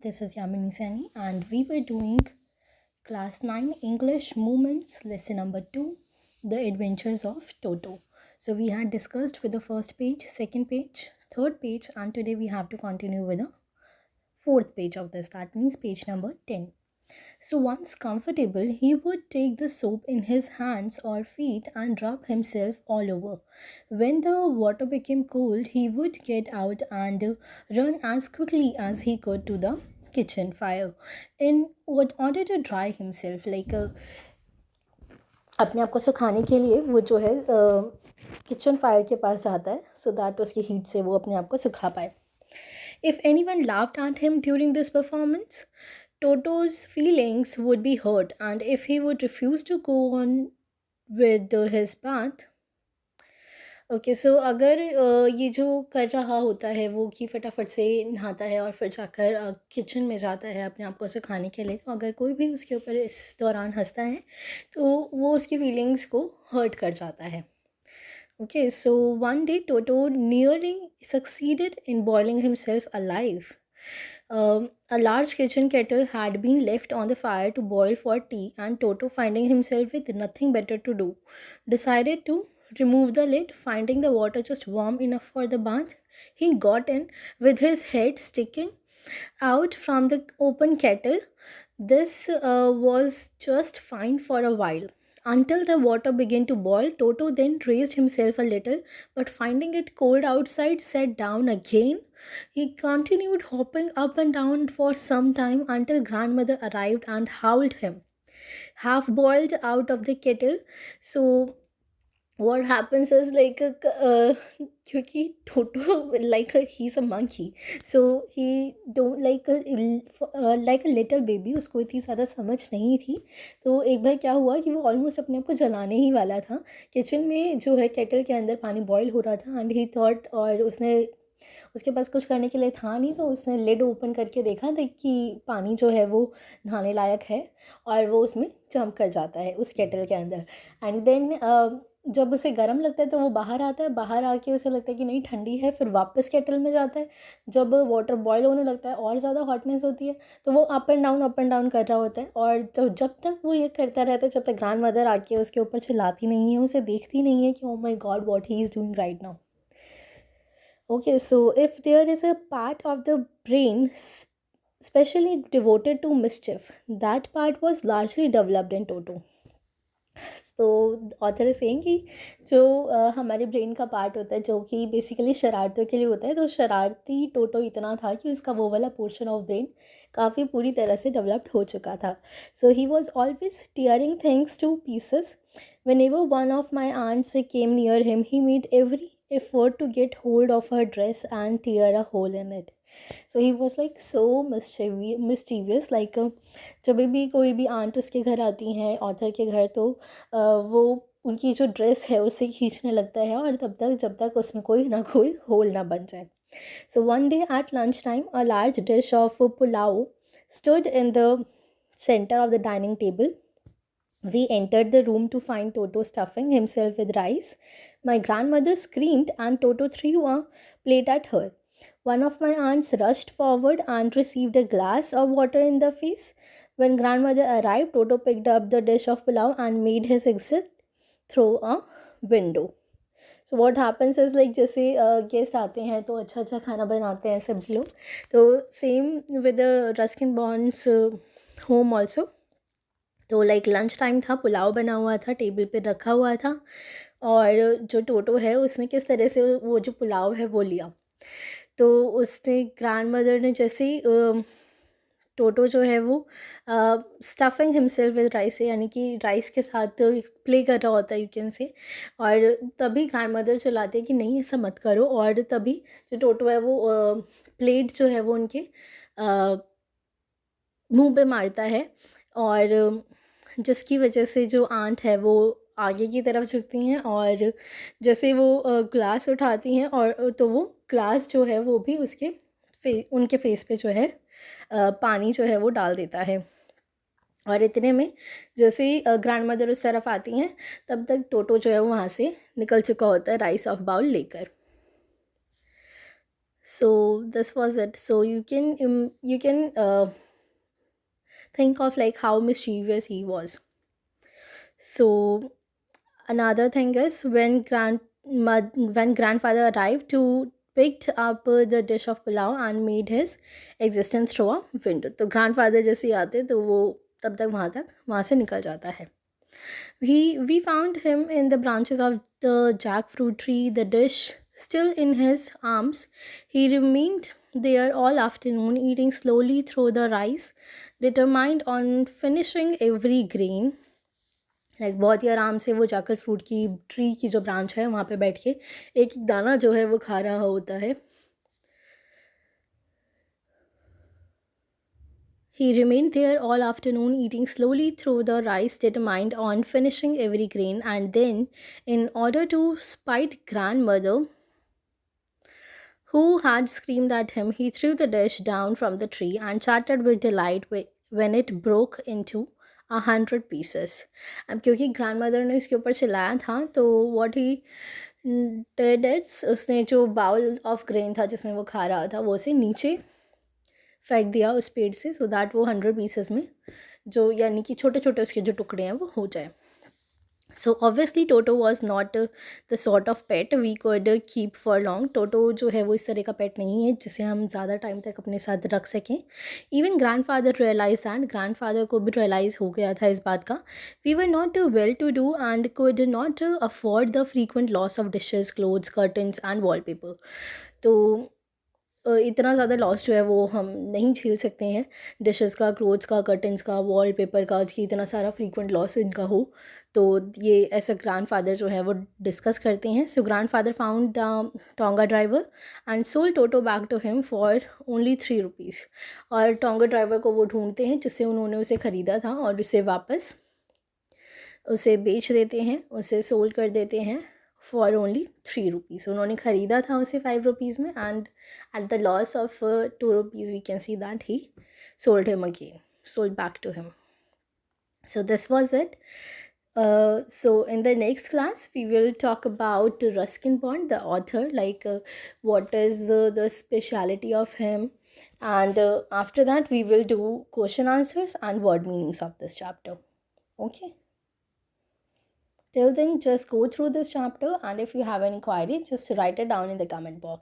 this is Yamini Sani, and we were doing Class 9 English Movements, lesson number 2, The Adventures of Toto. So, we had discussed with the first page, second page, third page, and today we have to continue with the fourth page of this. That means page number 10. So, once comfortable, he would take the soap in his hands or feet and rub himself all over. When the water became cold, he would get out and run as quickly as he could to the kitchen fire in order to dry himself, अपने आप को सुखाने के लिए वो जो है kitchen fire के पास जाता है सो दैट उसकी हीट से वो अपने आप को सुखा पाए. If anyone laughed at him during this performance, Toto's feelings would be hurt, and if he would refuse to go on with his bath. Okay so अगर ये जो कर रहा होता है वो कि फटाफट से नहाता है और फिर जाकर किचन में जाता है अपने आप को सुखाने के लिए, तो अगर कोई भी उसके ऊपर इस दौरान हंसता है तो वो उसकी फीलिंग्स को हर्ट कर जाता है. Okay, so one day Toto nearly succeeded in boiling himself alive. A large kitchen kettle had been left on the fire to boil for tea, and Toto, finding himself with nothing better to do, decided to remove the lid. Finding the water just warm enough for the bath, he got in with his head sticking out from the open kettle. This was just fine for a while, until the water began to boil. Toto then raised himself a little, but finding it cold outside, sat down again. He continued hopping up and down for some time until grandmother arrived and howled him half boiled out of the kettle. So what happens is क्योंकि Toto he's a monkey, so he don't like a little baby, उसको इतनी ज़्यादा समझ नहीं थी. तो एक बार क्या हुआ कि वो ऑलमोस्ट अपने आप को जलाने ही वाला था. किचन में जो है केटल के अंदर पानी बॉईल हो रहा था एंड ही थॉट, और उसके पास कुछ करने के लिए था नहीं, तो उसने लिड ओपन करके देखा था कि पानी जो है वो नहाने लायक है, और वो उसमें जंप कर जाता है उस केटल के अंदर. एंड देन जब उसे गर्म लगता है तो वो बाहर आता है, बाहर आके उसे लगता है कि नहीं ठंडी है, फिर वापस केटल में जाता है. जब वाटर बॉयल होने लगता है और ज़्यादा हॉटनेस होती है तो वो अप एंड डाउन कर रहा होता है. और जब तक वो ये करता रहता है, जब तक ग्रैंड मदर आके उसके ऊपर चिल्लाती नहीं है, उसे देखती नहीं है कि oh my God what he is doing right now. Okay, so if there is a part of the brain specially devoted to mischief, that part was largely developed in Toto. तो ऑथर सेइंग कि जो हमारे brain का part होता है जो कि basically शरारतों के लिए होता है, तो शरारती टोटो इतना था कि उसका वो वाला पोर्शन ऑफ ब्रेन काफ़ी पूरी तरह से डेवलप्ड हो चुका था. So he was always tearing things to pieces. Whenever one of my aunts came near him, he made every effort to get hold of her dress and tear a hole in it. So he was like so mischievous. जब भी कोई भी aunt उसके घर आती हैं author के घर, तो वो उनकी जो ड्रेस है उससे खींचने लगता है, और जब तक उसमें कोई ना कोई होल ना बन जाए. So one day at lunchtime, a large dish of pulao stood in the center of the dining table. We entered the room to find Toto stuffing himself with rice. My grandmother screamed and Toto threw a plate at her. One of my aunts rushed forward and received a glass of water in the face. When grandmother arrived, Toto picked up the dish of pulao and made his exit through a window. So what happens is जैसे guest आते हैं तो अच्छा खाना बनाते हैं सभी लोग. तो same with Ruskin bonds home also. तो लंच टाइम था, पुलाव बना हुआ था, टेबल पे रखा हुआ था, और जो टोटो है उसने किस तरह से वो जो पुलाव है वो लिया. तो उसने ग्रैंड मदर ने जैसे टोटो जो है वो स्टफिंग हिमसेल्फ विद राइस, यानी कि राइस के साथ प्ले कर रहा होता है यू कैन से. और तभी ग्रैंड मदर चिल्लाते हैं कि नहीं ऐसा मत करो, और तभी जो टोटो है वो प्लेट जो है वो उनके मुंह पे मारता है, और जिसकी वजह से जो आंट है वो आगे की तरफ झुकती हैं, और जैसे वो ग्लास उठाती हैं और तो वो ग्लास जो है वो भी उनके फेस पे जो है पानी जो है वो डाल देता है. और इतने में जैसे ही ग्रैंड मदर उस तरफ आती हैं तब तक टोटो जो है वो वहाँ से निकल चुका होता है राइस ऑफ बाउल लेकर. So this was it. So you can think of like how mischievous he was. So another thing is when grandfather arrived to picked up the dish of pulao and made his existence through a window. तो grandfather जैसे ही आते तो वो तब तक वहाँ से निकल जाता है. We found him in the branches of the jackfruit tree, the dish still in his arms. He remained there all afternoon, eating slowly through the rice, determined on finishing every grain. Like बहुत ही आराम से वो जाकर fruit की tree की जो branch है वहाँ पे बैठ के एक एक दाना जो है वो खा रहा होता है. He remained there all afternoon, eating slowly through the rice, determined on finishing every grain, and then, in order to spite grandmother, who had screamed at him, he threw the dish down from the tree and chattered with delight when it broke into 100 pieces. अब क्योंकि grandmother ने उसके ऊपर चिल्लाया था तो what he did is उसने जो बाउल ऑफ ग्रेन था जिसमें वो खा रहा था वो उसे नीचे फेंक दिया उस पेड़ से, सो दैट वो 100 पीसेस में जो यानी कि छोटे छोटे उसके जो टुकड़े हैं वो हो जाए. So obviously Toto was not the sort of pet we could keep for long. Toto जो है वो इस तरह का पेट नहीं है जिसे हम ज़्यादा टाइम तक अपने साथ रख सकें. Even grandfather realize that, grandfather को भी रियलाइज़ हो गया था इस बात का. We were not well to do and could not afford the frequent loss of dishes, clothes, curtains and wallpaper. तो इतना ज़्यादा लॉस जो है वो हम नहीं झेल सकते हैं डिशेस का, क्लोथ्स का, कर्टन्स का, वॉल पेपर का, कि इतना सारा फ्रीक्वेंट लॉस इनका हो. तो ये ऐसा ग्रैंड फादर जो है वो डिस्कस करते हैं. So grandfather found the tonga driver and sold Toto back to him for only 3 rupees. और टोंगा ड्राइवर को वो ढूंढते हैं जिससे उन्होंने उसे ख़रीदा था और उसे वापस उसे बेच देते हैं, उसे सोल्ड कर देते हैं फॉर ओनली 3 रुपीज़. उन्होंने ख़रीदा था उसे 5 रुपीज़ में and at the loss of 2 rupees we can see that he sold him again, sold back to him. So this was it. So in the next class we will talk about Ruskin Bond, the author, like what is the speciality of him, and after that we will do question answers and word meanings of this chapter. Okay, till then just go through this chapter, and if you have any query just write it down in the comment box.